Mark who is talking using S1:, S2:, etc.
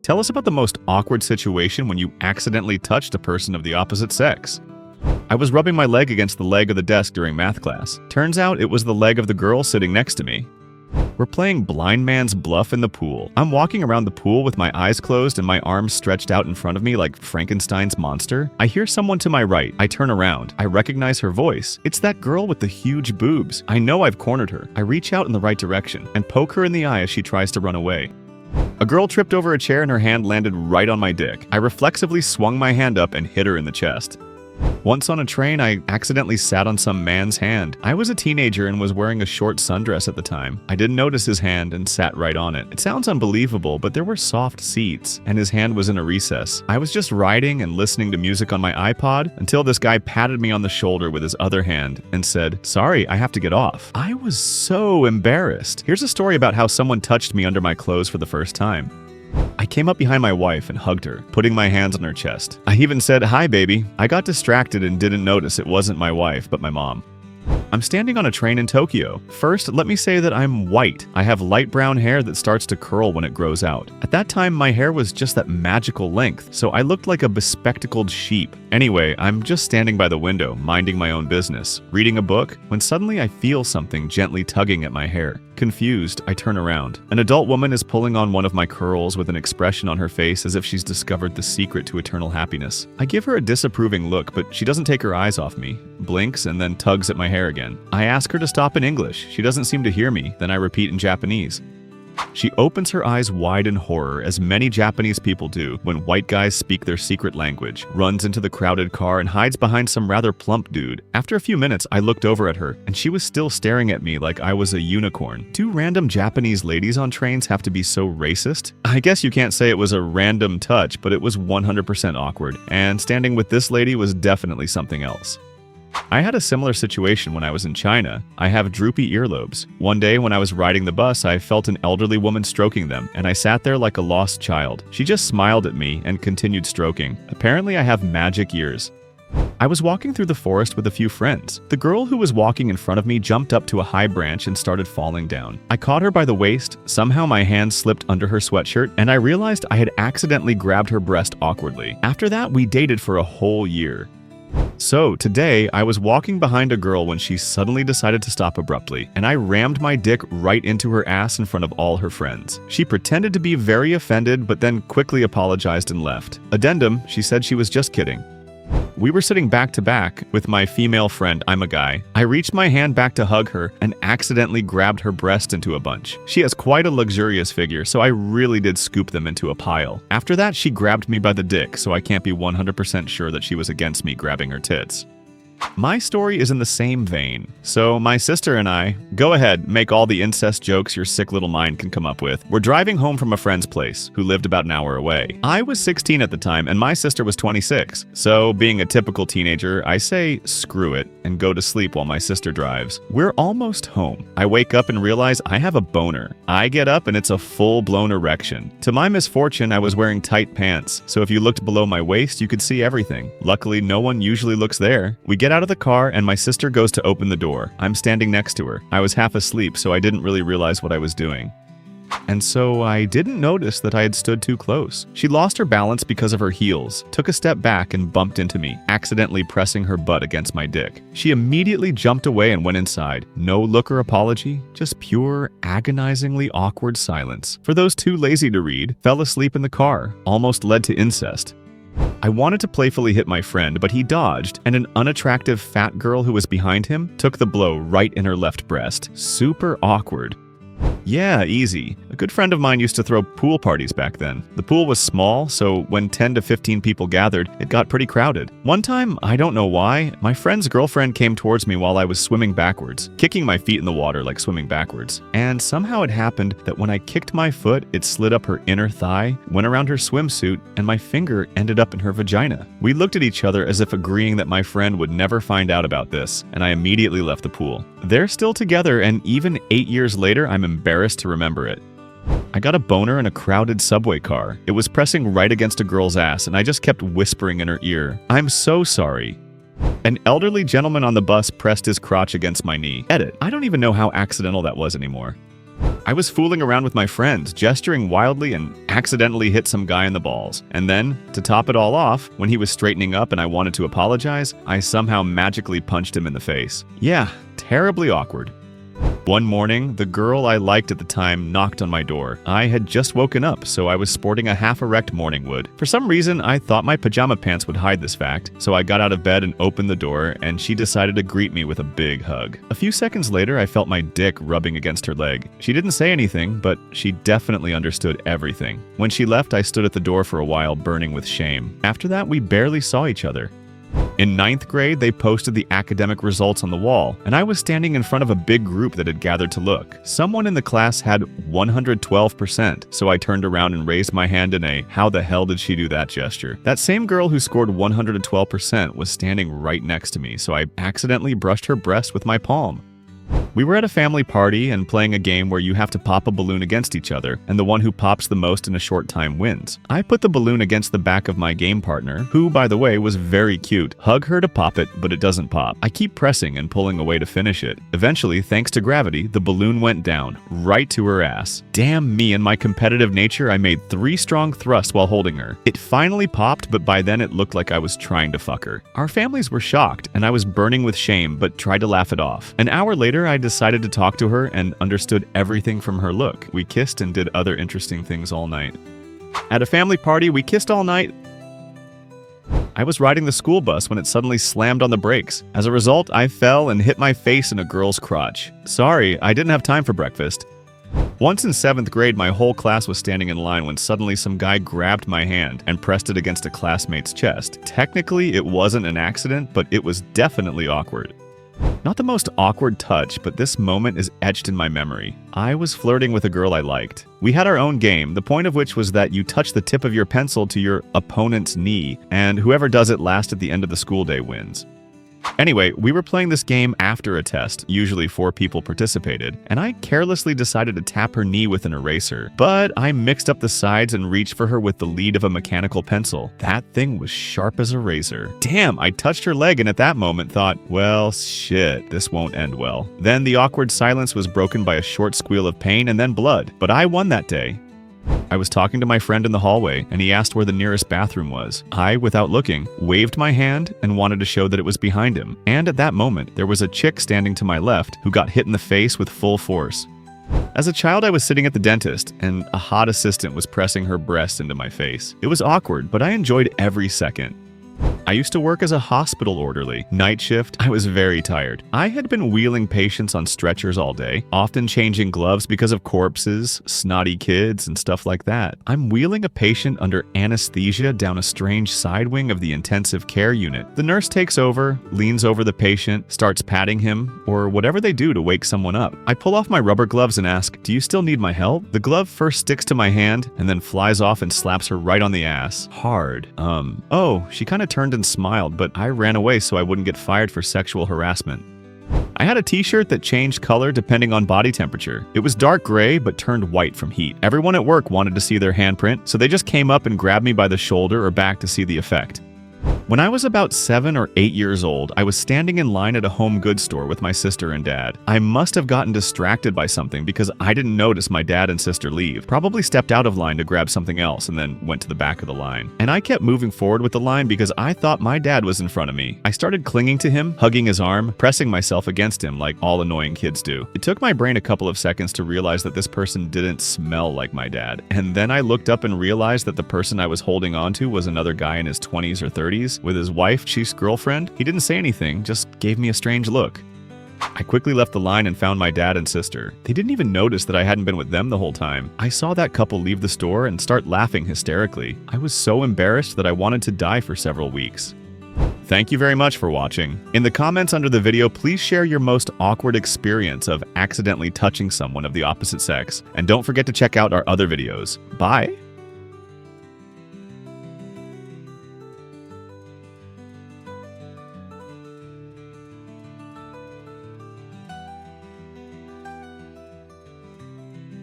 S1: Tell us about the most awkward situation when you accidentally touched a person of the opposite sex. I was rubbing my leg against the leg of the desk during math class. Turns out it was the leg of the girl sitting next to me. We're playing blind man's bluff in the pool. I'm walking around the pool with my eyes closed and my arms stretched out in front of me like Frankenstein's monster. I hear someone to my right. I turn around. I recognize her voice. It's that girl with the huge boobs. I know I've cornered her. I reach out in the right direction and poke her in the eye as she tries to run away. A girl tripped over a chair and her hand landed right on my dick. I reflexively swung my hand up and hit her in the chest. Once on a train, I accidentally sat on some man's hand. I was a teenager and was wearing a short sundress at the time. I didn't notice his hand and sat right on it. It sounds unbelievable, but there were soft seats, and his hand was in a recess. I was just riding and listening to music on my iPod until this guy patted me on the shoulder with his other hand and said, "Sorry, I have to get off." I was so embarrassed. Here's a story about how someone touched me under my clothes for the first time. I came up behind my wife and hugged her, putting my hands on her chest. I even said, "Hi, baby." I got distracted and didn't notice it wasn't my wife, but my mom. I'm standing on a train in Tokyo. First, let me say that I'm white. I have light brown hair that starts to curl when it grows out. At that time, my hair was just that magical length, so I looked like a bespectacled sheep. Anyway, I'm just standing by the window, minding my own business, reading a book, when suddenly I feel something gently tugging at my hair. Confused, I turn around. An adult woman is pulling on one of my curls with an expression on her face as if she's discovered the secret to eternal happiness. I give her a disapproving look, but she doesn't take her eyes off me, blinks, and then tugs at my hair again. I ask her to stop in English. She doesn't seem to hear me, then I repeat in Japanese. She opens her eyes wide in horror, as many Japanese people do when white guys speak their secret language, runs into the crowded car, and hides behind some rather plump dude. After a few minutes, I looked over at her, and she was still staring at me like I was a unicorn. Do random Japanese ladies on trains have to be so racist? I guess you can't say it was a random touch, but it was 100% awkward, and standing with this lady was definitely something else. I had a similar situation when I was in China. I have droopy earlobes. One day when I was riding the bus, I felt an elderly woman stroking them, and I sat there like a lost child. She just smiled at me and continued stroking. Apparently I have magic ears. I was walking through the forest with a few friends. The girl who was walking in front of me jumped up to a high branch and started falling down. I caught her by the waist, somehow my hand slipped under her sweatshirt, and I realized I had accidentally grabbed her breast awkwardly. After that, we dated for a whole year. So, today, I was walking behind a girl when she suddenly decided to stop abruptly, and I rammed my dick right into her ass in front of all her friends. She pretended to be very offended, but then quickly apologized and left. Addendum, she said she was just kidding. We were sitting back to back with my female friend, I'm a guy. I reached my hand back to hug her and accidentally grabbed her breast into a bunch. She has quite a luxurious figure, so I really did scoop them into a pile. After that, she grabbed me by the dick, so I can't be 100% sure that she was against me grabbing her tits. My story is in the same vein. So my sister and I, go ahead, make all the incest jokes your sick little mind can come up with. We're driving home from a friend's place, who lived about an hour away. I was 16 at the time, and my sister was 26. So being a typical teenager, I say, screw it, and go to sleep while my sister drives. We're almost home. I wake up and realize I have a boner. I get up and it's a full-blown erection. To my misfortune, I was wearing tight pants, so if you looked below my waist, you could see everything. Luckily, no one usually looks there. We get out of the car and my sister goes to open the door. I'm standing next to her. I was half asleep, so I didn't really realize what I was doing. And so I didn't notice that I had stood too close. She lost her balance because of her heels, took a step back and bumped into me, accidentally pressing her butt against my dick. She immediately jumped away and went inside. No look or apology, just pure, agonizingly awkward silence. For those too lazy to read, fell asleep in the car, almost led to incest. I wanted to playfully hit my friend, but he dodged, and an unattractive fat girl who was behind him took the blow right in her left breast. Super awkward. Yeah, easy. A good friend of mine used to throw pool parties back then. The pool was small, so when 10 to 15 people gathered, it got pretty crowded. One time, I don't know why, my friend's girlfriend came towards me while I was swimming backwards, kicking my feet in the water like swimming backwards. And somehow it happened that when I kicked my foot, it slid up her inner thigh, went around her swimsuit, and my finger ended up in her vagina. We looked at each other as if agreeing that my friend would never find out about this, and I immediately left the pool. They're still together, and even 8 years later, I'm embarrassed to remember it. I got a boner in a crowded subway car. It was pressing right against a girl's ass, and I just kept whispering in her ear, "I'm so sorry." An elderly gentleman on the bus pressed his crotch against my knee. Edit. I don't even know how accidental that was anymore. I was fooling around with my friends, gesturing wildly and accidentally hit some guy in the balls. And then, to top it all off, when he was straightening up and I wanted to apologize, I somehow magically punched him in the face. Yeah, terribly awkward. One morning, the girl I liked at the time knocked on my door. I had just woken up, so I was sporting a half-erect morning wood. For some reason, I thought my pajama pants would hide this fact, so I got out of bed and opened the door, and she decided to greet me with a big hug. A few seconds later, I felt my dick rubbing against her leg. She didn't say anything, but she definitely understood everything. When she left, I stood at the door for a while, burning with shame. After that, we barely saw each other. In 9th grade, they posted the academic results on the wall, and I was standing in front of a big group that had gathered to look. Someone in the class had 112%, so I turned around and raised my hand in a "how the hell did she do that" gesture. That same girl who scored 112% was standing right next to me, so I accidentally brushed her breast with my palm. We were at a family party and playing a game where you have to pop a balloon against each other, and the one who pops the most in a short time wins. I put the balloon against the back of my game partner, who, by the way, was very cute. Hug her to pop it, but it doesn't pop. I keep pressing and pulling away to finish it. Eventually, thanks to gravity, the balloon went down, right to her ass. Damn me and my competitive nature, I made 3 strong thrusts while holding her. It finally popped, but by then it looked like I was trying to fuck her. Our families were shocked, and I was burning with shame, but tried to laugh it off. An hour later, I decided to talk to her and understood everything from her look. We kissed and did other interesting things all night. At a family party, we kissed all night. I was riding the school bus when it suddenly slammed on the brakes. As a result, I fell and hit my face in a girl's crotch. Sorry, I didn't have time for breakfast. Once in 7th grade, my whole class was standing in line when suddenly some guy grabbed my hand and pressed it against a classmate's chest. Technically, it wasn't an accident, but it was definitely awkward. Not the most awkward touch, but this moment is etched in my memory. I was flirting with a girl I liked. We had our own game, the point of which was that you touch the tip of your pencil to your opponent's knee, and whoever does it last at the end of the school day wins. Anyway, we were playing this game after a test, usually 4 people participated, and I carelessly decided to tap her knee with an eraser. But I mixed up the sides and reached for her with the lead of a mechanical pencil. That thing was sharp as a razor. Damn, I touched her leg and at that moment thought, well, shit, this won't end well. Then the awkward silence was broken by a short squeal of pain and then blood. But I won that day. I was talking to my friend in the hallway, and he asked where the nearest bathroom was. I, without looking, waved my hand and wanted to show that it was behind him. And at that moment, there was a chick standing to my left who got hit in the face with full force. As a child, I was sitting at the dentist, and a hot assistant was pressing her breast into my face. It was awkward, but I enjoyed every second. I used to work as a hospital orderly. Night shift, I was very tired. I had been wheeling patients on stretchers all day, often changing gloves because of corpses, snotty kids, and stuff like that. I'm wheeling a patient under anesthesia down a strange side wing of the intensive care unit. The nurse takes over, leans over the patient, starts patting him, or whatever they do to wake someone up. I pull off my rubber gloves and ask, "Do you still need my help?" The glove first sticks to my hand, and then flies off and slaps her right on the ass. Hard. Oh, she kind of turned and smiled, but I ran away so I wouldn't get fired for sexual harassment. I had a t-shirt that changed color depending on body temperature. It was dark gray, but turned white from heat. Everyone at work wanted to see their handprint, so they just came up and grabbed me by the shoulder or back to see the effect. When I was about 7 or 8 years old, I was standing in line at a home goods store with my sister and dad. I must have gotten distracted by something because I didn't notice my dad and sister leave. Probably stepped out of line to grab something else and then went to the back of the line. And I kept moving forward with the line because I thought my dad was in front of me. I started clinging to him, hugging his arm, pressing myself against him like all annoying kids do. It took my brain a couple of seconds to realize that this person didn't smell like my dad. And then I looked up and realized that the person I was holding on to was another guy in his 20s or 30s with his wife, chief's girlfriend. He didn't say anything, just gave me a strange look. I quickly left the line and found my dad and sister. They didn't even notice that I hadn't been with them the whole time. I saw that couple leave the store and start laughing hysterically. I was so embarrassed that I wanted to die for several weeks. Thank you very much for watching. In the comments under the video, please share your most awkward experience of accidentally touching someone of the opposite sex. And don't forget to check out our other videos. Bye!